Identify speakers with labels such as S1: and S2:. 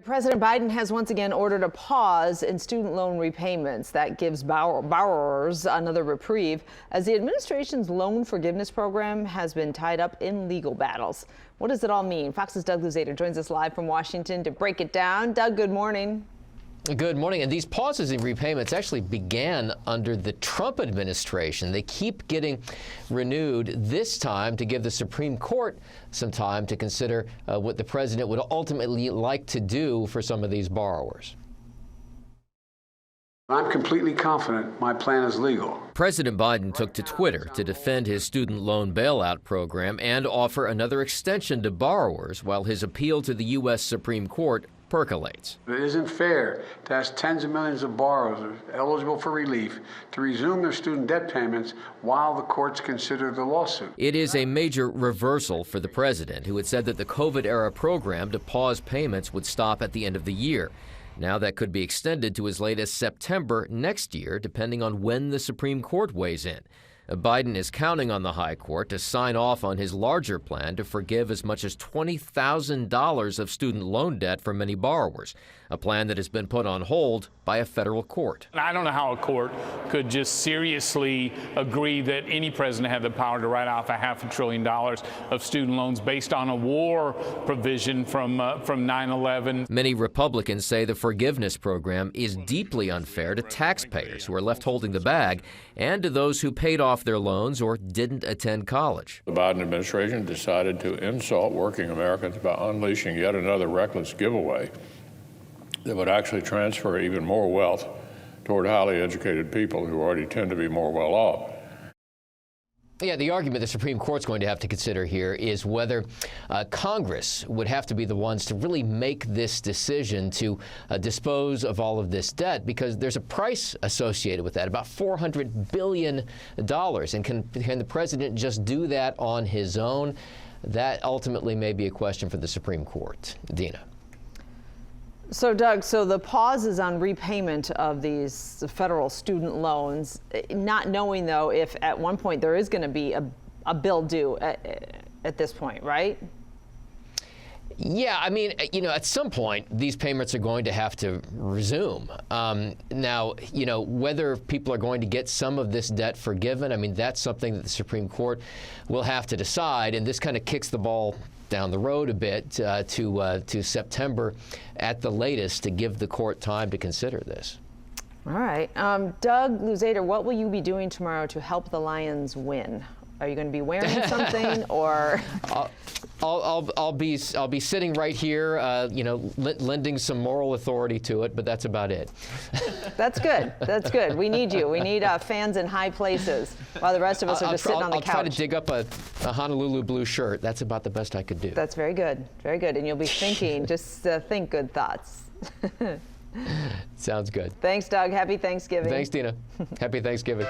S1: President Biden has once again ordered a pause in student loan repayments. That gives borrowers another reprieve as the administration's loan forgiveness program has been tied up in legal battles. What does it all mean? Fox's Doug Luzader joins us live from Washington to break it down. Doug, good morning.
S2: Good morning. And these pauses in repayments actually began under the Trump administration. They keep getting renewed, this time to give the Supreme Court some time to consider what the president would ultimately like to do for some of these borrowers.
S3: I'm completely confident my plan is legal.
S2: President Biden took to Twitter to defend his student loan bailout program and offer another extension to borrowers while his appeal to the U.S. Supreme Court percolates.
S3: It isn't fair to ask tens of millions of borrowers eligible for relief to resume their student debt payments while the courts consider the lawsuit.
S2: It is a major reversal for the president, who had said that the COVID-era program to pause payments would stop at the end of the year. Now that could be extended to as late as September next year, depending on when the Supreme Court weighs in. Biden is counting on the high court to sign off on his larger plan to forgive as much as $20,000 of student loan debt for many borrowers, a plan that has been put on hold by a federal court.
S4: I don't know how a court could just seriously agree that any president had the power to write off $500 billion of student loans based on a war provision from 9/11.
S2: Many Republicans say the forgiveness program is deeply unfair to taxpayers who are left holding the bag and to those who paid off their loans or didn't attend college.
S5: The Biden administration decided to insult working Americans by unleashing yet another reckless giveaway that would actually transfer even more wealth toward highly educated people who already tend to be more well off.
S2: Yeah, the argument the Supreme Court's going to have to consider here is whether Congress would have to be the ones to really make this decision to dispose of all of this debt, because there's a price associated with that, about $400 billion. And can the president just do that on his own? That ultimately may be a question for the Supreme Court. Deena.
S1: So, Doug, so the pauses on repayment of these federal student loans, not knowing, though, if at one point there is going to be a bill due at this point, right?
S2: Yeah, I mean, at some point, these payments are going to have to resume. Now, whether people are going to get some of this debt forgiven, I mean, that's something that the Supreme Court will have to decide, and this kind of kicks the ball down the road a bit to September at the latest to give the court time to consider this.
S1: All right. Doug Luzader, what will you be doing tomorrow to help the Lions win? Are you going to be wearing something, or?
S2: I'll be sitting right here, lending some moral authority to it, but that's about it.
S1: That's good. That's good. We need you. We need fans in high places, while the rest of us are just sitting on the couch.
S2: I'll try to dig up a Honolulu blue shirt. That's about the best I could do.
S1: That's very good. Very good. And you'll be thinking, just think good thoughts.
S2: Sounds good.
S1: Thanks, Doug. Happy Thanksgiving.
S2: Thanks, Deena. Happy Thanksgiving.